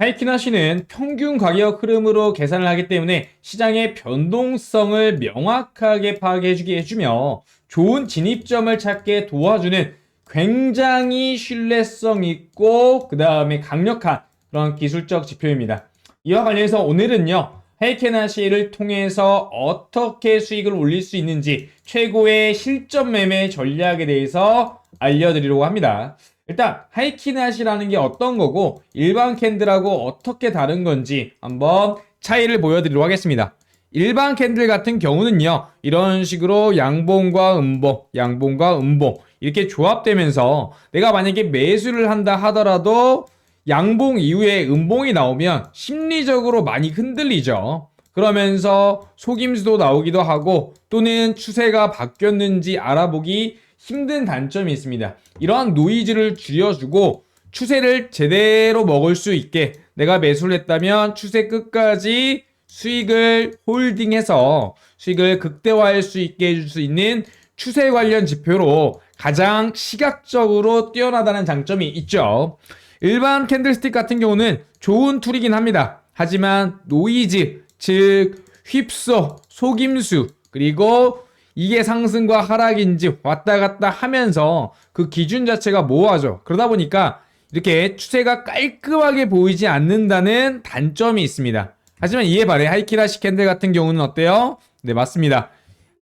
하이키나시는 평균 가격 흐름으로 계산을 하기 때문에 시장의 변동성을 명확하게 파악해주게 해주며 좋은 진입점을 찾게 도와주는 굉장히 신뢰성 있고 그 다음에 강력한 그런 기술적 지표입니다. 이와 관련해서 오늘은요, 하이키나시를 통해서 어떻게 수익을 올릴 수 있는지 최고의 실전 매매 전략에 대해서 알려드리려고 합니다. 일단 하이키나시라는 게 어떤 거고 일반 캔들하고 어떻게 다른 건지 한번 차이를 보여드리도록 하겠습니다. 일반 캔들 같은 경우는요, 이런 식으로 양봉과 음봉, 양봉과 음봉 이렇게 조합되면서 내가 만약에 매수를 한다 하더라도 양봉 이후에 음봉이 나오면 심리적으로 많이 흔들리죠. 그러면서 속임수도 나오기도 하고 또는 추세가 바뀌었는지 알아보기 힘든 단점이 있습니다. 이러한 노이즈를 줄여주고 추세를 제대로 먹을 수 있게 내가 매수를 했다면 추세 끝까지 수익을 홀딩해서 수익을 극대화할 수 있게 해줄 수 있는 추세 관련 지표로 가장 시각적으로 뛰어나다는 장점이 있죠. 일반 캔들스틱 같은 경우는 좋은 툴이긴 합니다. 하지만 노이즈, 즉 휩소, 속임수, 그리고 이게 상승과 하락인지 왔다 갔다 하면서 그 기준 자체가 모호하죠. 그러다 보니까 이렇게 추세가 깔끔하게 보이지 않는다는 단점이 있습니다. 하지만 이에 반해 하이키나시 캔들 같은 경우는 어때요? 네, 맞습니다.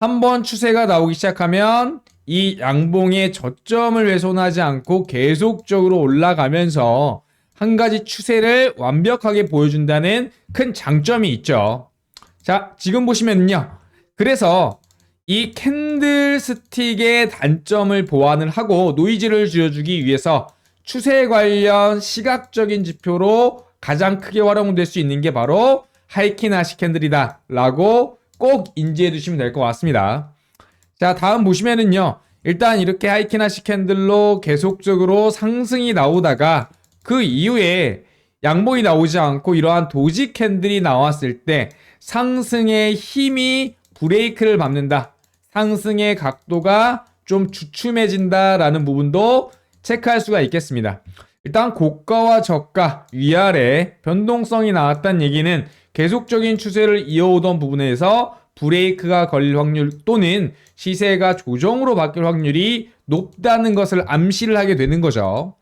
한번 추세가 나오기 시작하면 이 양봉의 저점을 훼손하지 않고 계속적으로 올라가면서 한 가지 추세를 완벽하게 보여준다는 큰 장점이 있죠. 자, 지금 보시면요. 그래서 이 캔들스틱의 단점을 보완을 하고 노이즈를 줄여주기 위해서 추세 관련 시각적인 지표로 가장 크게 활용될 수 있는 게 바로 하이키나시 캔들이다 라고 꼭 인지해 두시면 될 것 같습니다. 자, 다음 보시면은요, 일단 이렇게 하이키나시 캔들로 계속적으로 상승이 나오다가 그 이후에 양봉이 나오지 않고 이러한 도지 캔들이 나왔을 때 상승의 힘이 브레이크를 밟는다, 상승의 각도가 좀 주춤해진다라는 부분도 체크할 수가 있겠습니다. 일단 고가와 저가 위아래 변동성이 나왔다는 얘기는 계속적인 추세를 이어오던 부분에서 브레이크가 걸릴 확률 또는 시세가 조정으로 바뀔 확률이 높다는 것을 암시를 하게 되는 거죠.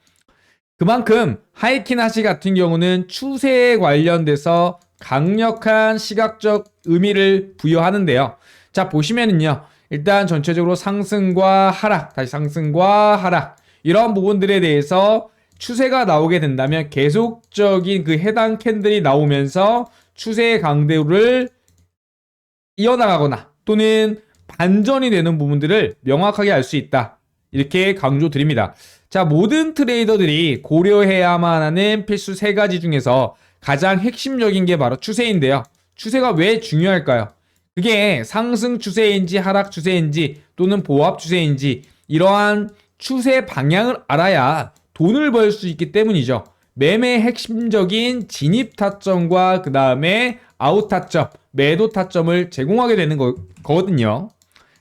그만큼 하이키나시 같은 경우는 추세에 관련돼서 강력한 시각적 의미를 부여하는데요. 자, 보시면은요, 일단 전체적으로 상승과 하락, 다시 상승과 하락, 이런 부분들에 대해서 추세가 나오게 된다면 계속적인 그 해당 캔들이 나오면서 추세의 강도를 이어나가거나 또는 반전이 되는 부분들을 명확하게 알 수 있다, 이렇게 강조 드립니다. 자, 모든 트레이더들이 고려해야만 하는 필수 3가지 중에서 가장 핵심적인 게 바로 추세인데요. 추세가 왜 중요할까요? 그게 상승 추세인지 하락 추세인지 또는 보합 추세인지 이러한 추세 방향을 알아야 돈을 벌 수 있기 때문이죠. 매매의 핵심적인 진입 타점과 그 다음에 아웃 타점, 매도 타점을 제공하게 되는 거거든요.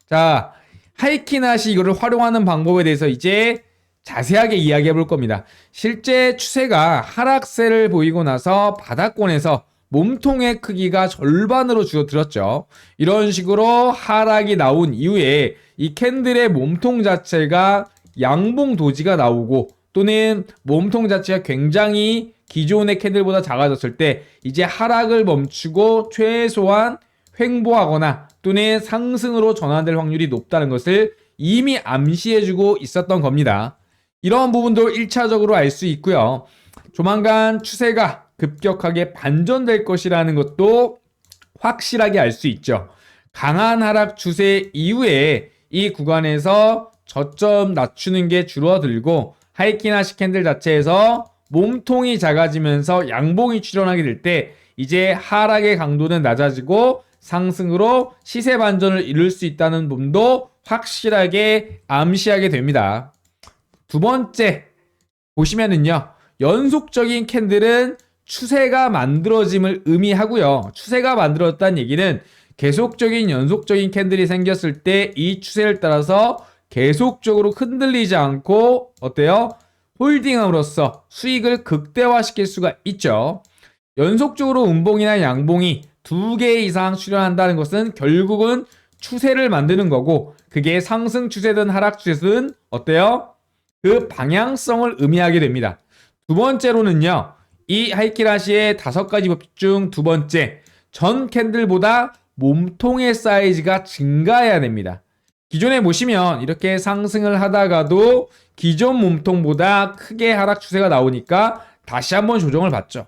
자, 하이키나시 이거를 활용하는 방법에 대해서 이제 자세하게 이야기해 볼 겁니다. 실제 추세가 하락세를 보이고 나서 바닥권에서 몸통의 크기가 절반으로 줄어들었죠. 이런 식으로 하락이 나온 이후에 이 캔들의 몸통 자체가 양봉 도지가 나오고 또는 몸통 자체가 굉장히 기존의 캔들보다 작아졌을 때 이제 하락을 멈추고 최소한 횡보하거나 또는 상승으로 전환될 확률이 높다는 것을 이미 암시해주고 있었던 겁니다. 이런 부분도 1차적으로 알 수 있고요. 조만간 추세가 급격하게 반전될 것이라는 것도 확실하게 알 수 있죠. 강한 하락 추세 이후에 이 구간에서 저점 낮추는 게 줄어들고 하이키나시 캔들 자체에서 몸통이 작아지면서 양봉이 출현하게 될 때 이제 하락의 강도는 낮아지고 상승으로 시세 반전을 이룰 수 있다는 부분도 확실하게 암시하게 됩니다. 두 번째 보시면은요, 연속적인 캔들은 추세가 만들어짐을 의미하고요. 추세가 만들어졌다는 얘기는 계속적인 연속적인 캔들이 생겼을 때 이 추세를 따라서 계속적으로 흔들리지 않고 어때요? 홀딩함으로써 수익을 극대화시킬 수가 있죠. 연속적으로 음봉이나 양봉이 2개 이상 출현한다는 것은 결국은 추세를 만드는 거고, 그게 상승 추세든 하락 추세든 어때요? 그 방향성을 의미하게 됩니다. 두 번째로는요, 이 하이키라시의 5가지 법칙 중 두 번째, 전 캔들보다 몸통의 사이즈가 증가해야 됩니다. 기존에 보시면 이렇게 상승을 하다가도 기존 몸통보다 크게 하락 추세가 나오니까 다시 한번 조정을 받죠.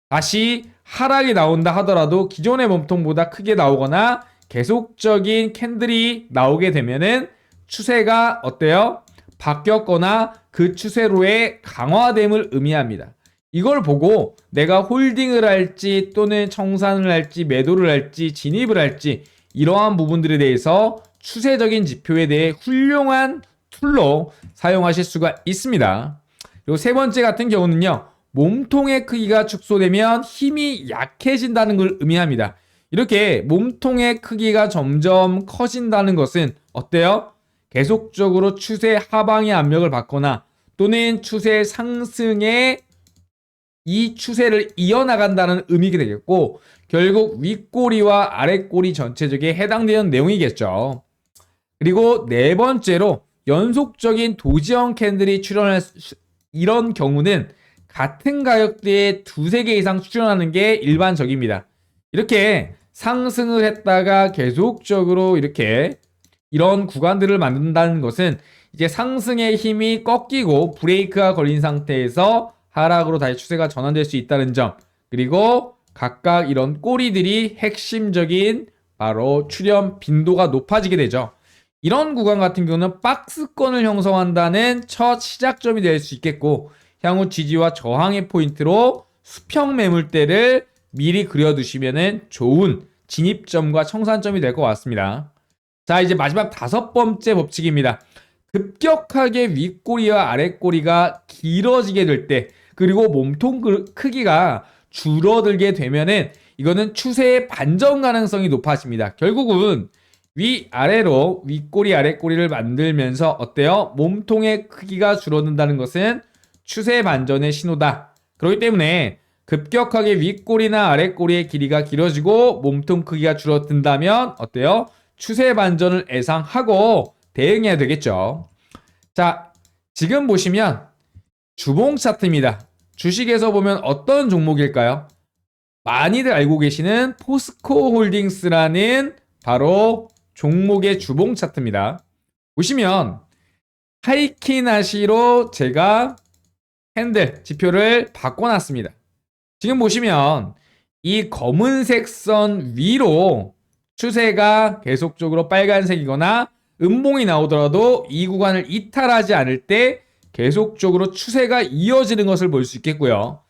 다시 하락이 나온다 하더라도 기존의 몸통보다 크게 나오거나 계속적인 캔들이 나오게 되면은 추세가 어때요? 바뀌었거나 그 추세로의 강화됨을 의미합니다. 이걸 보고 내가 홀딩을 할지 또는 청산을 할지 매도를 할지 진입을 할지 이러한 부분들에 대해서 추세적인 지표에 대해 훌륭한 툴로 사용하실 수가 있습니다. 그리고 세 번째 같은 경우는요, 몸통의 크기가 축소되면 힘이 약해진다는 걸 의미합니다. 이렇게 몸통의 크기가 점점 커진다는 것은 어때요? 계속적으로 추세 하방의 압력을 받거나 또는 추세 상승의 이 추세를 이어나간다는 의미가 되겠고, 결국 윗꼬리와 아랫꼬리 전체적에 해당되는 내용이겠죠. 그리고 네 번째로 연속적인 도지형 캔들이 출현할 이런 경우는 같은 가격대에 2-3개 이상 출현하는 게 일반적입니다. 이렇게 상승을 했다가 계속적으로 이렇게 이런 구간들을 만든다는 것은 이제 상승의 힘이 꺾이고 브레이크가 걸린 상태에서 하락으로 다시 추세가 전환될 수 있다는 점, 그리고 각각 이런 꼬리들이 핵심적인 바로 출현 빈도가 높아지게 되죠. 이런 구간 같은 경우는 박스권을 형성한다는 첫 시작점이 될 수 있겠고, 향후 지지와 저항의 포인트로 수평 매물대를 미리 그려두시면 좋은 진입점과 청산점이 될 것 같습니다. 자, 이제 마지막 5번째 법칙입니다. 급격하게 윗꼬리와 아랫꼬리가 길어지게 될 때, 그리고 몸통 크기가 줄어들게 되면은 이거는 추세의 반전 가능성이 높아집니다. 결국은 위아래로 윗꼬리 아랫꼬리를 만들면서 어때요? 몸통의 크기가 줄어든다는 것은 추세 반전의 신호다. 그렇기 때문에 급격하게 윗꼬리나 아랫꼬리의 길이가 길어지고 몸통 크기가 줄어든다면 어때요? 추세 반전을 예상하고 대응해야 되겠죠. 자, 지금 보시면 주봉 차트입니다. 주식에서 보면 어떤 종목일까요? 많이들 알고 계시는 포스코 홀딩스라는 바로 종목의 주봉 차트입니다. 보시면 하이키나시로 제가 캔들 지표를 바꿔놨습니다. 지금 보시면 이 검은색 선 위로 추세가 계속적으로 빨간색이거나 음봉이 나오더라도 이 구간을 이탈하지 않을 때 계속적으로 추세가 이어지는 것을 볼 수 있겠고요.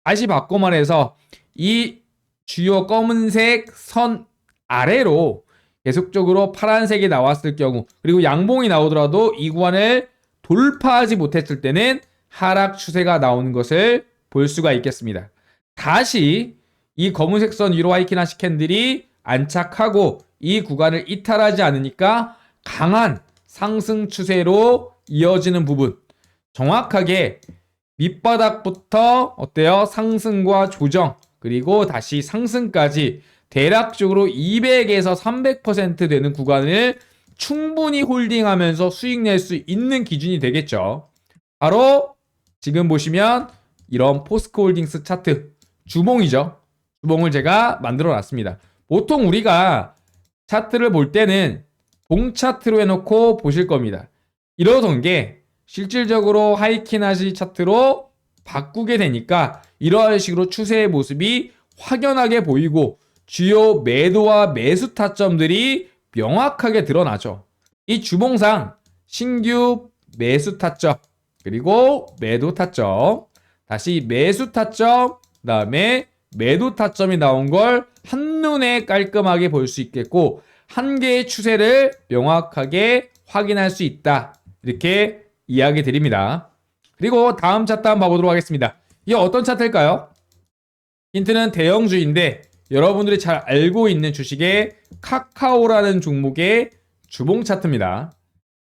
다시 바꿔 말해서 이 주요 검은색 선 아래로 계속적으로 파란색이 나왔을 경우, 그리고 양봉이 나오더라도 이 구간을 돌파하지 못했을 때는 하락 추세가 나오는 것을 볼 수가 있겠습니다. 다시 이 검은색 선 위로 하이키나시 캔들이 안착하고 이 구간을 이탈하지 않으니까 강한 상승 추세로 이어지는 부분, 정확하게 밑바닥부터 어때요? 상승과 조정, 그리고 다시 상승까지 대략적으로 200에서 300% 되는 구간을 충분히 홀딩하면서 수익 낼 수 있는 기준이 되겠죠. 바로 지금 보시면 이런 포스코 홀딩스 차트, 주봉이죠. 주봉을 제가 만들어 놨습니다. 보통 우리가 차트를 볼 때는 봉 차트로 해놓고 보실 겁니다. 이러던 게 실질적으로 하이키나시 차트로 바꾸게 되니까 이러한 식으로 추세의 모습이 확연하게 보이고 주요 매도와 매수 타점들이 명확하게 드러나죠. 이 주봉상 신규 매수 타점, 그리고 매도 타점, 다시 매수 타점, 그다음에 매도 타점이 나온 걸 한눈에 깔끔하게 볼 수 있겠고, 한 개의 추세를 명확하게 확인할 수 있다. 이렇게 이야기 드립니다. 그리고 다음 차트 한번 봐보도록 하겠습니다. 이게 어떤 차트일까요? 힌트는 대형주인데 여러분들이 잘 알고 있는 주식의 카카오라는 종목의 주봉 차트입니다.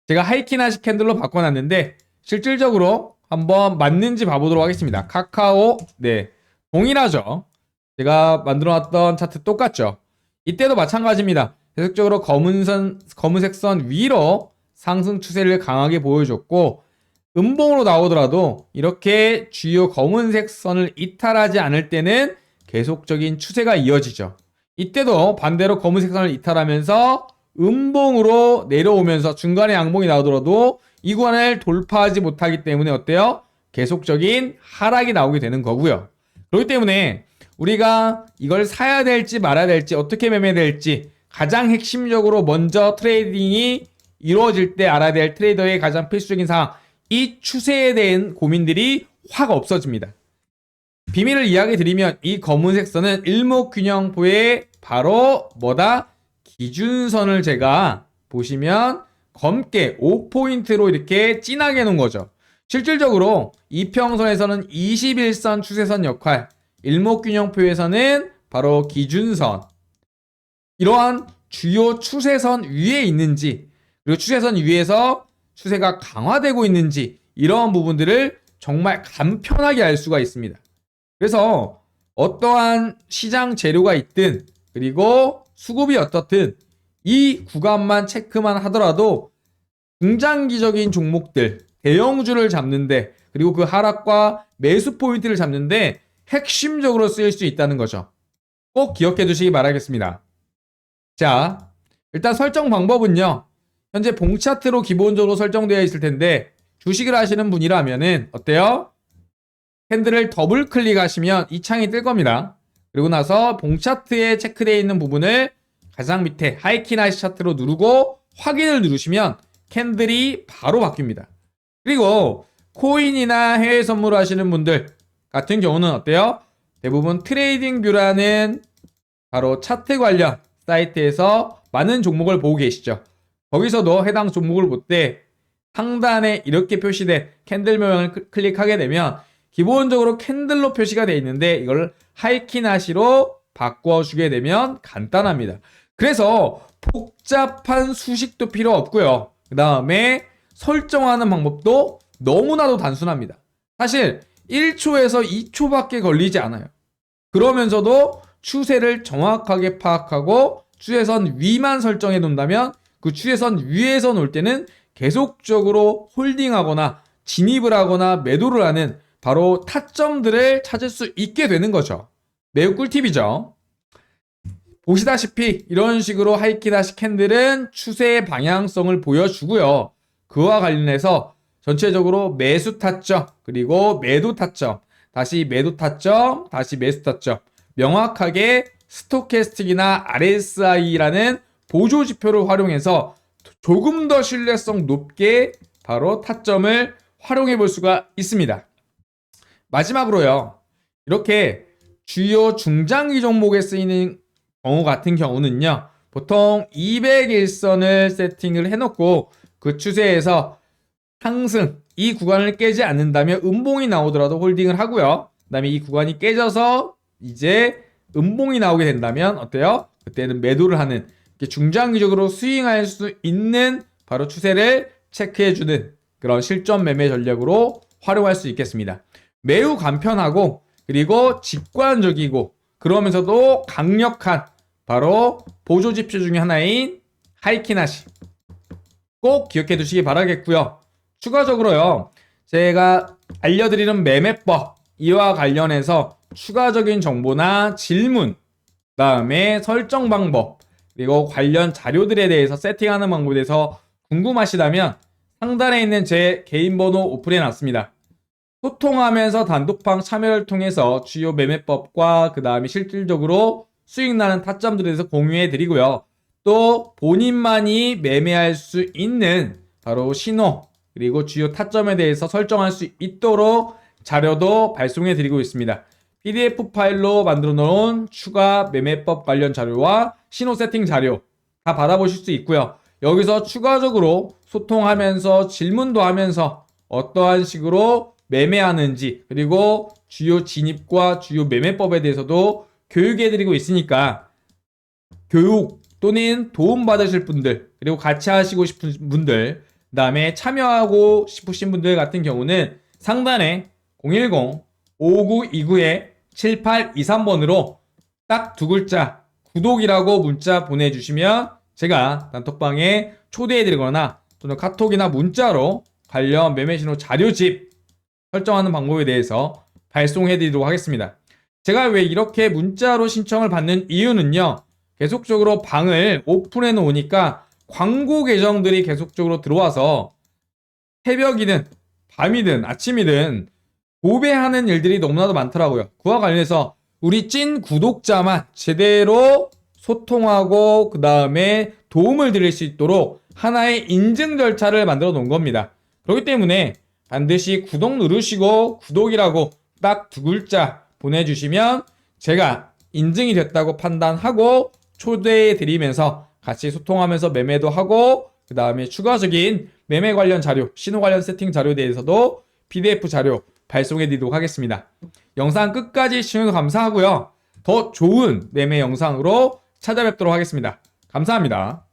제가 하이키나시 캔들로 바꿔놨는데 실질적으로 한번 맞는지 봐보도록 하겠습니다. 카카오, 네, 동일하죠. 제가 만들어놨던 차트 똑같죠. 이때도 마찬가지입니다. 계속적으로 검은색 선 위로 상승 추세를 강하게 보여줬고, 음봉으로 나오더라도 이렇게 주요 검은색 선을 이탈하지 않을 때는 계속적인 추세가 이어지죠. 이때도 반대로 검은색 선을 이탈하면서 음봉으로 내려오면서 중간에 양봉이 나오더라도 이 구간을 돌파하지 못하기 때문에 어때요? 계속적인 하락이 나오게 되는 거고요. 그렇기 때문에 우리가 이걸 사야 될지 말아야 될지 어떻게 매매될지 가장 핵심적으로 먼저 트레이딩이 이루어질 때 알아야 될 트레이더의 가장 필수적인 사항, 이 추세에 대한 고민들이 확 없어집니다. 비밀을 이야기 드리면 이 검은색 선은 일목균형포의 바로 뭐다? 기준선을 제가 보시면 검게 5포인트로 이렇게 진하게 놓은 거죠. 실질적으로 이평선에서는 21선 추세선 역할, 일목균형표에서는 바로 기준선, 이러한 주요 추세선 위에 있는지, 그리고 추세선 위에서 추세가 강화되고 있는지, 이러한 부분들을 정말 간편하게 알 수가 있습니다. 그래서 어떠한 시장 재료가 있든 그리고 수급이 어떻든 이 구간만 체크만 하더라도 중장기적인 종목들, 대형주를 잡는데, 그리고 그 하락과 매수 포인트를 잡는데 핵심적으로 쓰일 수 있다는 거죠. 꼭 기억해 두시기 바라겠습니다. 자, 일단 설정 방법은요. 현재 봉 차트로 기본적으로 설정되어 있을 텐데 주식을 하시는 분이라면은 어때요? 캔들을 더블 클릭하시면 이 창이 뜰 겁니다. 그리고 나서 봉 차트에 체크되어 있는 부분을 가장 밑에 하이키나이스 차트로 누르고 확인을 누르시면 캔들이 바로 바뀝니다. 그리고 코인이나 해외 선물 하시는 분들 같은 경우는 어때요? 대부분 트레이딩 뷰라는 바로 차트 관련 사이트에서 많은 종목을 보고 계시죠. 거기서도 해당 종목을 볼 때 상단에 이렇게 표시된 캔들 모양을 클릭하게 되면 기본적으로 캔들로 표시가 되어 있는데 이걸 하이키나시로 바꿔주게 되면 간단합니다. 그래서 복잡한 수식도 필요 없고요. 그 다음에 설정하는 방법도 너무나도 단순합니다. 사실 1초에서 2초밖에 걸리지 않아요. 그러면서도 추세를 정확하게 파악하고 추세선 위만 설정해 놓는다면 그 추세선 위에서 놓을 때는 계속적으로 홀딩하거나 진입을 하거나 매도를 하는 바로 타점들을 찾을 수 있게 되는 거죠. 매우 꿀팁이죠. 보시다시피 이런 식으로 하이키다시 캔들은 추세의 방향성을 보여주고요. 그와 관련해서 전체적으로 매수 타점, 그리고 매도 타점, 다시 매도 타점, 다시 매수 타점, 명확하게 스토캐스틱이나 RSI라는 보조 지표를 활용해서 조금 더 신뢰성 높게 바로 타점을 활용해 볼 수가 있습니다. 마지막으로요. 이렇게 주요 중장기 종목에 쓰이는 경우 같은 경우는요. 보통 201선을 세팅을 해놓고 그 추세에서 상승, 이 구간을 깨지 않는다면 음봉이 나오더라도 홀딩을 하고요. 그 다음에 이 구간이 깨져서 이제 음봉이 나오게 된다면 어때요? 그때는 매도를 하는, 중장기적으로 스윙할 수 있는 바로 추세를 체크해주는 그런 실전 매매 전략으로 활용할 수 있겠습니다. 매우 간편하고 그리고 직관적이고 그러면서도 강력한 바로 보조 지표 중에 하나인 하이키나시 꼭 기억해 두시기 바라겠고요. 추가적으로요, 제가 알려드리는 매매법 이와 관련해서 추가적인 정보나 질문, 다음에 설정 방법, 그리고 관련 자료들에 대해서 세팅하는 방법에 대해서 궁금하시다면 상단에 있는 제 개인 번호 오픈해 놨습니다. 소통하면서 단독방 참여를 통해서 주요 매매법과 그 다음에 실질적으로 수익 나는 타점들에 대해서 공유해 드리고요. 또 본인만이 매매할 수 있는 바로 신호, 그리고 주요 타점에 대해서 설정할 수 있도록 자료도 발송해 드리고 있습니다. PDF 파일로 만들어 놓은 추가 매매법 관련 자료와 신호 세팅 자료 다 받아보실 수 있고요. 여기서 추가적으로 소통하면서 질문도 하면서 어떠한 식으로 매매하는지, 그리고 주요 진입과 주요 매매법에 대해서도 교육해드리고 있으니까 교육 또는 도움 받으실 분들, 그리고 같이 하시고 싶은 분들, 그 다음에 참여하고 싶으신 분들 같은 경우는 상단에 010-5929-7823번으로 딱 두 글자 구독이라고 문자 보내주시면 제가 단톡방에 초대해드리거나 또는 카톡이나 문자로 관련 매매신호 자료집 설정하는 방법에 대해서 발송해드리도록 하겠습니다. 제가 왜 이렇게 문자로 신청을 받는 이유는요. 계속적으로 방을 오픈해 놓으니까 광고 계정들이 계속적으로 들어와서 새벽이든 밤이든 아침이든 도배하는 일들이 너무나도 많더라고요. 그와 관련해서 우리 찐 구독자만 제대로 소통하고 그 다음에 도움을 드릴 수 있도록 하나의 인증 절차를 만들어 놓은 겁니다. 그렇기 때문에 반드시 구독 누르시고 구독이라고 딱 두 글자 보내주시면 제가 인증이 됐다고 판단하고 초대해 드리면서 같이 소통하면서 매매도 하고 그 다음에 추가적인 매매 관련 자료, 신호 관련 세팅 자료에 대해서도 PDF 자료 발송해 드리도록 하겠습니다. 영상 끝까지 시청해주셔서 감사하고요. 더 좋은 매매 영상으로 찾아뵙도록 하겠습니다. 감사합니다.